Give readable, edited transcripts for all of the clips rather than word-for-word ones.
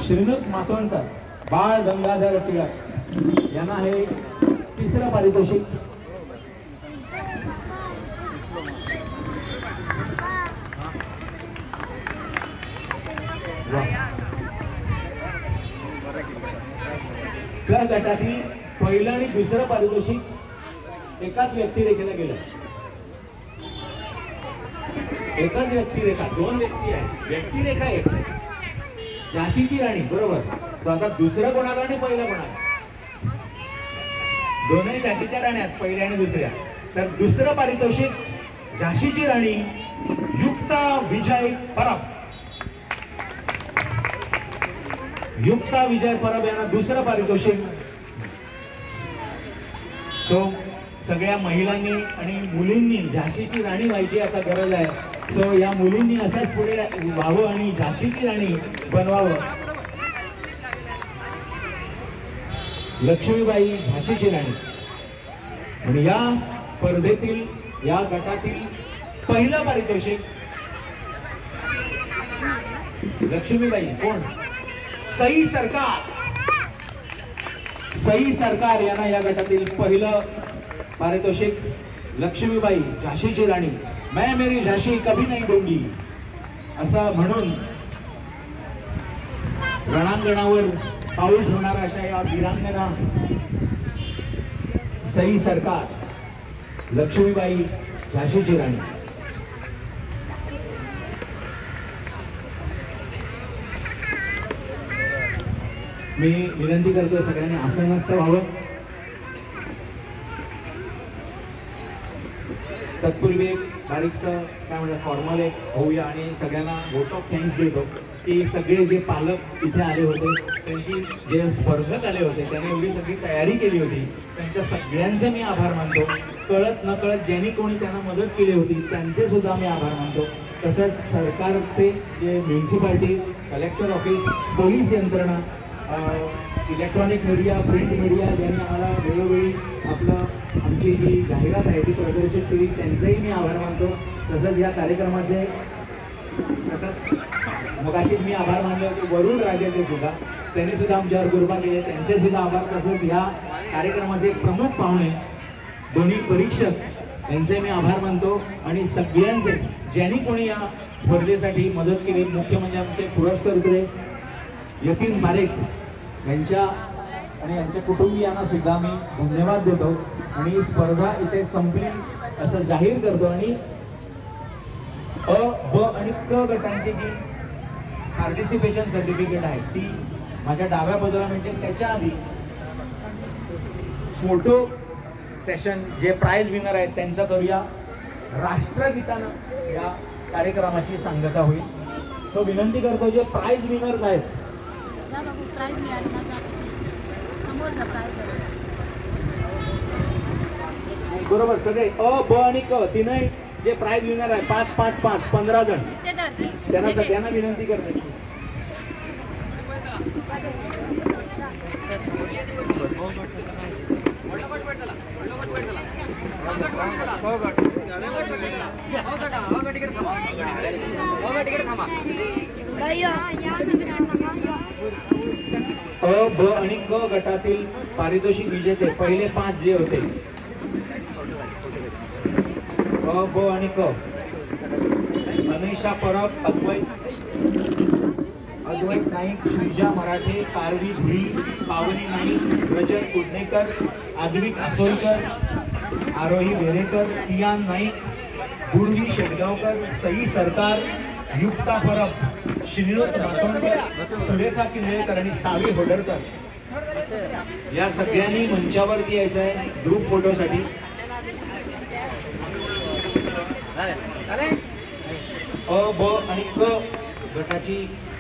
श्रीनुत मातोंडकर, बाळ गंगाधर टिळक यांना हे तिसरं पारितोषिक. त्या गटातील पहिलं आणि दुसरं पारितोषिक एकाच व्यक्तिरेखेला गेलं. एकच व्यक्तिरेखा, दोन व्यक्ती आहेत, व्यक्तिरेखा एक. झाशीची राणी बरोबर. तो आता दुसरं कोणाला आणि पहिलं कोणाला? दोनही झाशीच्या राण्या, पहिल्या आणि दुसऱ्या. तर दुसरं पारितोषिक झाशीची राणी युक्ता विजय परब. युक्ता विजय परब यांना दुसरं पारितोषिक. सो सगळ्या महिलांनी आणि मुलींनी झाशीची राणी व्हायची आता गरज आहे. सो या मुलींनी असंच पुढे व्हावं आणि झाशीची राणी बनवावं. लक्ष्मीबाई झाशीची राणी. आणि या स्पर्धेतील या गटातील पहिलं पारितोषिक लक्ष्मीबाई कोण? सई सरकार. सई सरकार यांना या गटातील पहिलं पारितोषिक. लक्ष्मीबाई झाशीची राणी. मैं मेरी झाशी कभी नहीं दूंगी असं म्हणून रणांगणावर पाऊल ठेवणारा अशा या वीरांगना सई सरकार, लक्ष्मीबाई झाशीची राणी. मी विनंती करतो सगळ्यांनी आसनस्थ व्हावं. तत्पूर्वी एक बारीकसं काय म्हणतात फॉर्मल एक होऊया आणि सगळ्यांना वोट ऑफ थँक्स देतो की सगळे जे पालक इथे आले होते, त्यांची जे स्पर्धक आले होते, त्यांनी एवढी सगळी तयारी केली होती, त्यांच्या सगळ्यांचे मी आभार मानतो. कळत नकळत ज्यांनी कोणी त्यांना मदत केली होती त्यांचे सुद्धा मी आभार मानतो. तसंच सरकारचे जे म्युन्सिपाल्टी, कलेक्टर ऑफिस, पोलीस यंत्रणा, इलेक्ट्रॉनिक मीडिया, प्रिंट मीडिया ज्यांनी आम्हाला वेळोवेळी आमची जी जाहिरात आहे ती प्रदर्शित केली, त्यांचेही मी आभार मानतो. तसंच या कार्यक्रमाचे मगाशीच मी आभार मानले होते वरुण राजेचे सुद्धा, त्यांनी सुद्धा आमच्यावर कृपा केली, त्यांचे सुद्धा आभार. तसंच या कार्यक्रमाचे प्रमुख पाहुणे दोन्ही परीक्षक यांचे मी आभार मानतो. आणि सगळ्यांचे ज्यांनी कोणी या स्पर्धेसाठी मदत केली, मुख्य म्हणजे आमचे पुरस्कर्ते यतीन पारेख यांच्या आणि यांच्या कुटुंबियांना सुद्धा मी धन्यवाद देतो. आणि स्पर्धा इथे संपली असं जाहीर करतो. आणि अ, ब आणि क गटांची जी पार्टिसिपेशन सर्टिफिकेट आहे ती माझ्या डाव्या बाजूला म्हणजे त्याच्या आधी फोटो सेशन जे प्राइज विनर आहेत त्यांचं करूया. राष्ट्रगीतानं या कार्यक्रमाची सांगता होईल. तो विनंती करतो जे प्राइज विनर्स आहेत बरोबर सगळे अ, ब आणि क तीनही जे प्राइज विनर आहे 5-5-5 15 जण त्यांना सगळ्यांना विनंती करते. अ, ब आणि क गटातील पारितोषिक विजेते पहिले 5 जे होते अ, ब आणि क अनिशा परब, अद्वैत नाईक, श्रीजा मराठे, कारवी धुळी, पावनी नाईक, रजत कुडणेकर, आद्विक आसोलकर, आरोही बेरेकर, कियान नाईक, पूर्वी शेटगावकर, सई सरकार, युक्ता परब, श्रीनुत मातोंडकर, सुरेखा किंजळेकर आणि सावी होडरकर या सगळ्यांनी मंचावरती यायचं आहे ग्रुप फोटोसाठी. अ, ब आणि क गटाची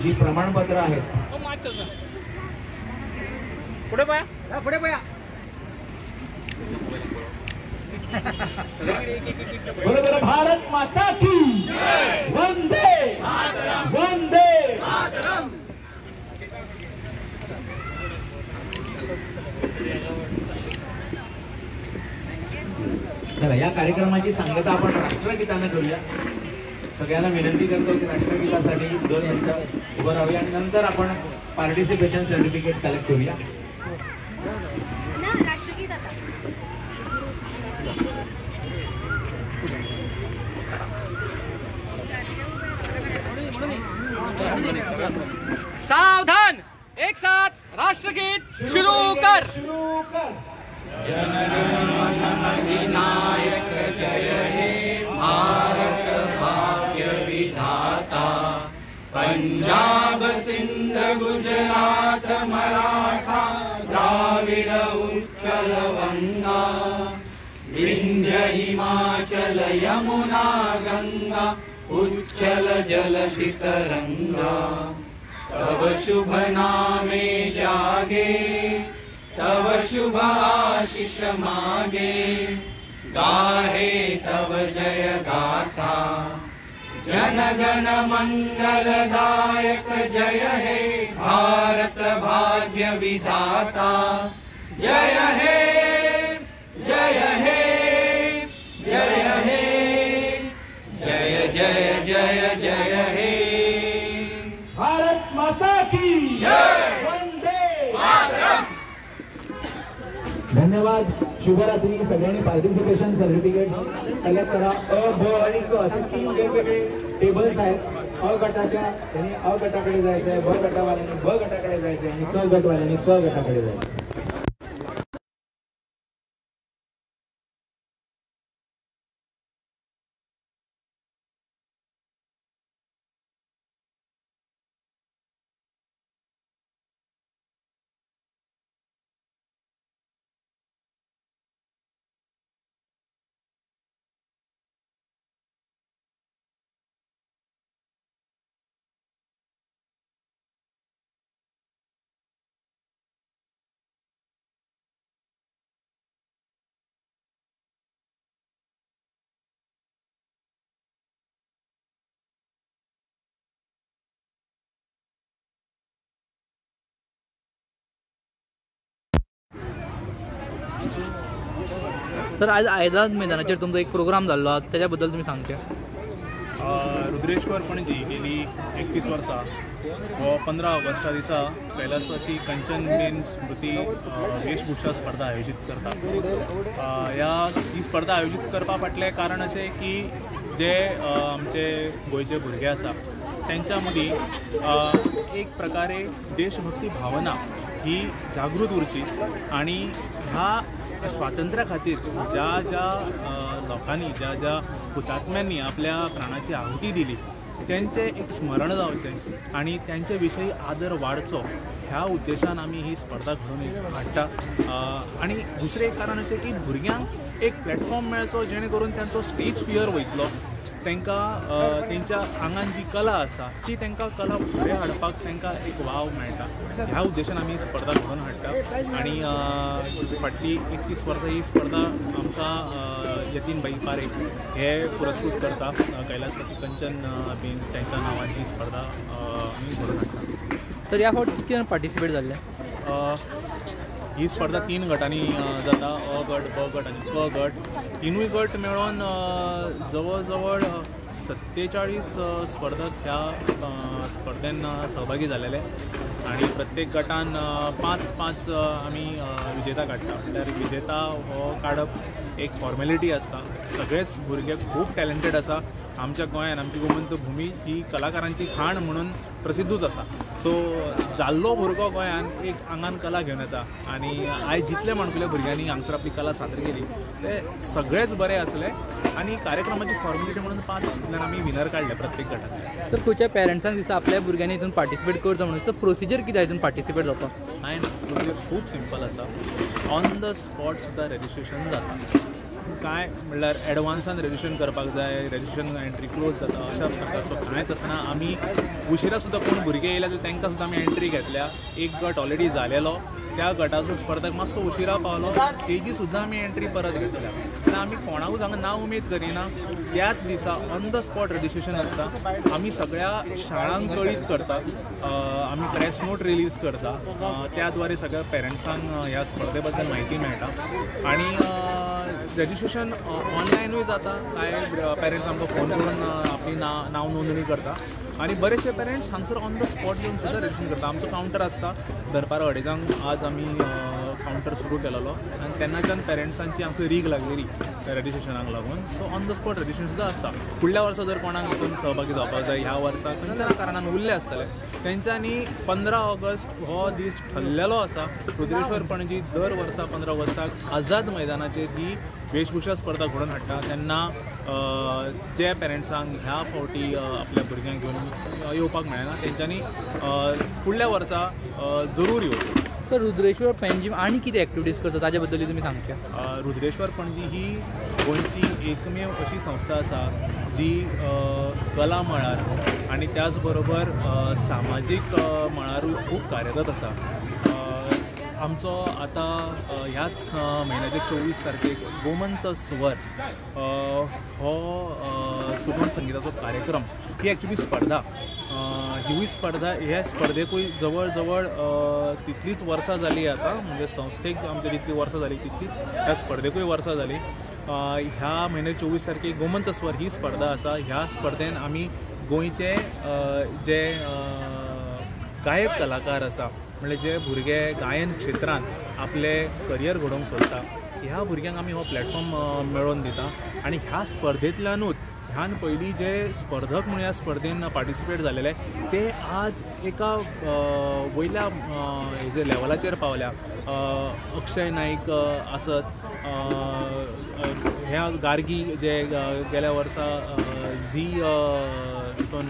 जी प्रमाणपत्र आहेत पुढे पाया, पुढे पाया. बरोबर. भारत माता की वंदे वंदे. चला या कार्यक्रमाची सांगता आपण राष्ट्रगीताने करूया. सगळ्यांना विनंती करतो की राष्ट्रगीतासाठी दोन मिनिटं उभं राहूया आणि नंतर आपण पार्टिसिपेशन सर्टिफिकेट कलेक्ट करूया. सावधान, एक साथ राष्ट्रगीत शुरू कर. जनगणमन जय हे भारत भाग्य विधाता. पंजाब सिंध गुजरात मराठा द्राविड उत्कल गंगा. विंध्य हिमाचल यमुना गंगा उच्चल जलधि तरंगा. तव शुभ नामे जागे तव शुभ आशीष मागे. गाहे तव जय गाथा. जनगण मंगलदायक जय हे भारत भाग्य विधाता. जय हे जय हे जय हे जय जय जय जय हे. भारत माता की जय. वंदे मातरम. धन्यवाद. शुभरात्री. सगळ्यांनी पार्टिसिपेशन सर्टिफिकेट कलेक्ट करा. अ, ब आणि क असे 3 वेगवेगळे टेबल्स आहेत. अ गटाच्या त्यांनी अ गटाकडे जायचं आहे, ब गटावाल्यांनी ब गटाकडे जायचं आहे आणि क गटवाल्यांनी क गटाकडे जायचं आहे. तर आज आयदाद मैदानाचेर तुमचो एक प्रोग्राम जाल्लो, त्याच्याबद्दल तुम्ही सांगता. रुद्रेश्वर पणजी गेली 31 वर्सां व 15 ऑगस्टा दिसा कैलासवासी कंचनबेन स्मृती वेशभूषा स्पर्धा आयोजीत करता. ही स्पर्धा आयोजीत करपा फाटलें कारण अशें की जे आमचे गोंयचे भुरगे आसा त्यांच्या मदीं एक प्रकारे देशभक्ती भावना ही जागृत उरची आणि ह्या स्वातंत्र्या खातीर ज्या ज्या लोकांनी ज्या ज्या हुतात्म्यांनी आपल्या प्राणाची आहुती दिली त्यांचे एक स्मरण जावचें आणि त्यांचे विशयी आदर वाडचो ह्या उद्देशान आमी ही स्पर्धा घडोवन हाडटा. आणि दुसरें एक कारण अशें की भुरग्यांक एक प्लॅटफॉर्म मेळचो जेणे करून तांचो स्टेज फियर वयतलो. तांकां तेंच्या आंगान जी कला आसा ती तांकां कला फुडें हाडपाक तांकां एक वाव मेळटा. ह्या उद्देशान आमी ही स्पर्धा घडोवन हाडटा. आणि फाटली 31 वर्सां ही स्पर्धा आमकां यतीनबाई पारेख हे पुरस्कृत करता. कैलासवासी कंचन बीन त्यांच्या नांवान ही स्पर्धा आमी घडोवन हाडटा. तर या फावट कितले जाण पार्टिसिपेट जाल्ले? ही स्पर्धा 3 गटांनी जाता. अ गट, ब गट आणि क गट. तिनूय गट मेळोन जवळ जवळ 47 स्पर्धक ह्या स्पर्धेन सहभागी झालेले आणि प्रत्येक गटान 5-5 आमी विजेता काडटा. म्हटल्यार विजेता हो काडप एक फॉर्मेलिटी आसता. सगळेच भुरगे खूब टॅलंटेड आसा. आमच्या गोंयान आमची गोमंत भूमी ही कलाकारांची खाण म्हणून प्रसिद्धूच आसा. सो जाल्लो भुरगो गोंयान एक आंगान कला घेवन येता आणि आयज जितले माणकुल्या भुरग्यांनी हांगसर आपली कला सादर केली ते सगळेच बरे आसले आणि कार्यक्रमाची फॉर्मेलिटी म्हणून 5 जितल्यान आमी विनर काडले प्रत्येक गटांतले. तर खंयच्या पेरंट्सांक दिसता आपल्या भुरग्यांनी हितून पार्टिसिपेट करचो म्हणून तर प्रोसिजर कितें हितून पार्टिसिपेट जावपाक? नाही ना, प्रोसिजर खूब सिंपल आसा. ऑन द स्पॉट सुद्दां रजिस्ट्रेशन जाता. काय म्हणल्यार एडवान्सान रजिस्ट्रेशन करपाक जाय, रजिस्ट्रेशन एंट्री क्लोज जाता अशा प्रकारचो कांयच आसना. आमी उशिरा सुद्दां कोण भुरगे येयले जाल्यार तांकां सुद्दां आमी एंट्री घेतल्या. एक गट ऑलरेडी जालेलो, त्या गटाचो स्पर्धक मातसो उशिरा पावलो, तेजी सुद्दां आमी एंट्री परत घेतल्या. आनी आमी कोणाकूच हांगा नांव उमेद करिना. त्याच दिसा ऑन द स्पॉट रजिस्ट्रेशन आसता. आमी सगळ्या शाळांक कळीत करता. आमी प्रेस नोट रिलीज करता. त्या द्वारे सगळ्या पेरंट्सांक ह्या स्पर्धे बद्दल म्हायती मेळटा. आणि रजिस्ट्रेशन ऑनलायनूय जाता, कांय पेरंट्स आमकां फोन करून आपली नांव नोंदणी करता आनी बरेचशे पेरंट्स हांगसर ऑन द स्पॉट येवन सुद्दां रजिस्ट्रेशन करता. आमचो कावंटर आसता दनपार 2:30 आज आमी कावंटर सुरू केलेलो आनी तेन्नाच्यान पेरंट्सांची हांगसर रीग लागलेली रजिस्ट्रेशनाक लागून. So on the spot registration सुद्दां आसता. फुडल्या वर्सा जर कोणाक हितून सहभागी जावपाक जाय, ह्या वर्सा खंयच्या कारणान उरले आसतले, तेंच्यांनी 15 ऑगस्ट हो दीस ठरलेलो आसा. रुद्रेश्वर पणजी दर वर्सा 15 ऑगस्टाक आझाद मैदानाचेर ही वेशभूषा स्पर्धा घडोवन हाडटा. तेन्ना जे पेरंट्सांक ह्या फावटी आपल्या भुरग्यांक घेवन येवपाक मेळना, तेंच्यांनी फुडल्या वर्सा जरूर येवचें. तर रुद्रेश्वर पणजी आनी कितें एक्टिविटीज करता ताजे बद्दल तुमी सांगचें. रुद्रेश्वर पणजी ही गोंयची एकमेव अशी संस्था आसा जी कला मळार आनी त्याच बरोबर सामाजीक मळारूय खूब कार्यरत आसा. आमचो आतां ह्याच म्हयन्याचे 24 तारखेक गोमंत स्वर हो सुगम संगीताचो कार्यक्रम, ही एक्चुली स्पर्धा, ही स्पर्धा ह्या स्पर्धेकूय जवळ जवळ तितलीच वर्सां जाली आतां, म्हणजे संस्थेक आमच्या जितली वर्सां जाली तितलीच ह्या स्पर्धेकूय वर्सां जाली. ह्या म्हयन्याचे 24 तारखेक गोमंत स्वर ही स्पर्धा आसा. ह्या स्पर्धेन आमी गोंयचे जे गायक कलाकार आसा, म्हणजे जे भुरगे गायन क्षेत्रांत आपले करियर घडोवंक सोदता, ह्या भुरग्यांक आमी हो प्लॅटफॉर्म मेळोवन दिता. आनी ह्या स्पर्धेंतल्यानूच ह्यान पयलीं जे स्पर्धक म्हणून ह्या स्पर्धेन पार्टिसिपेट जालेले ते आज एका वयल्या हेजे लेवलाचेर पावल्या. अक्षय नाईक आसत, ह्या गार्गी जे गेल्या वर्सा झी हितून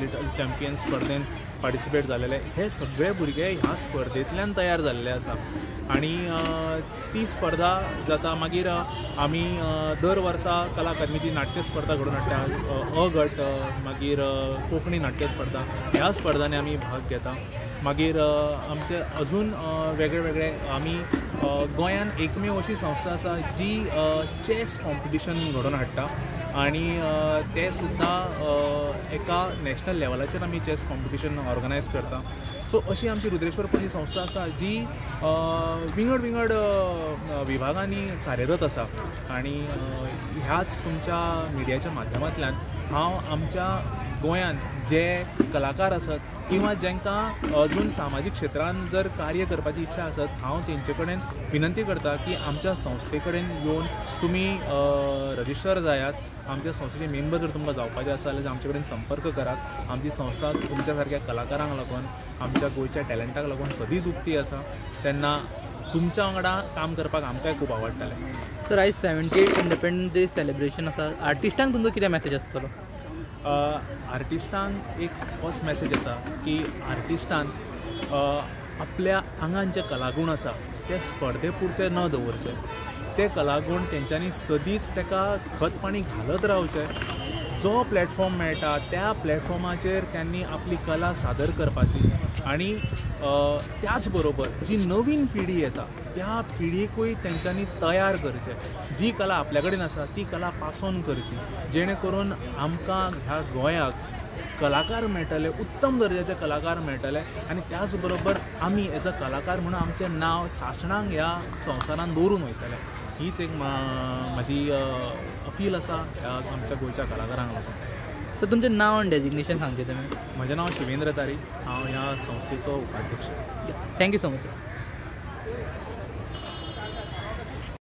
लिटल चॅम्पियन स्पर्धेन पार्टिसिपेट जालेले, हे सगळे भुरगे ह्या स्पर्धेंतल्यान तयार जाल्ले आसा. आनी ती स्पर्धा जाता. मागीर आमी दर वर्सा कला अकादमीची नाट्य स्पर्धा घडोवन हाडटा, अ गट, मागीर कोंकणी नाट्य स्पर्धा, ह्या स्पर्धांनी आमी भाग घेता. मागीर आमचे अजून वेगळे वेगळे आमी गोंयान एकमेव अशी संस्था आसा जी चॅस कॉम्पिटिशन घडोवन हाडटा आनी ते सुद्दां एका नॅशनल लेवलाचेर आमी चॅस कॉम्पिटिशन ऑर्गनायज करता. सो अशी आमची रुद्रेश्वर पणजी संस्था आसा जी विंगड विंगड विभागांनी कार्यरत आसा. आनी ह्याच तुमच्या मिडियाच्या माध्यमांतल्यान हांव आमच्या गोंयांत जे कलाकार आसात किंवा जांकां अजून सामाजीक क्षेत्रांत जर कार्य करपाची इच्छा आसत, हांव तेंचे कडेन विनंती करता की आमच्या संस्थे कडेन येवन तुमी रजिस्टर जायात. आमच्या संस्थेचे मेंबर जर तुमकां जावपाचें आसा जाल्यार आमचे कडेन संपर्क करात. आमची संस्था तुमच्या सारक्या कलाकारांक लागून, आमच्या गोंयच्या टॅलंटाक लागून सदींच उक्ती आसा. तेन्ना तुमच्या वांगडा काम करपाक आमकांय खूब आवडटलें. तर आयज 78 इंडिपेंडन्स डे सेलिब्रेशन आसा. आर्टिस्टांक तुमचो कितें मॅसेज आसतलो. आर्टिस्टांक एक होच मॅसेज आसा की आर्टिस्टान आपल्या आंगान जे कलागूण आसा ते स्पर्धे पुरते न दवरचे. ते कलागूण तेंच्यांनी सदींच ताका खत पाणी घालत रावचें. जो प्लॅटफॉर्म मेळटा त्या प्लॅटफॉर्माचेर त्यांनी आपली कला सादर करपाची आनी त्याच बरोबर जी नवीन पिढी येता त्या पिढीकूय तेंच्यांनी तयार करचें. जी कला आपल्या कडेन आसा ती कला पास ऑन करची, जेणे करून आमकां ह्या गोंयाक कलाकार मेळटले, उत्तम दर्जाचे कलाकार मेळटले आनी त्याच बरोबर आमी एज अ कलाकार म्हणून आमचें नांव सासणांक ह्या संवसारान दवरून वयतले. हीच एक म्हाजी अपील आसा आमच्या गोंयच्या कलाकारांक लागून. सो तुमचें नांव आनी डेजिग्नेशन सांगचें तुमी. म्हजें नांव शिवेंद्र तारी, हांव ह्या संस्थेचो उपाध्यक्ष. Thank you so much.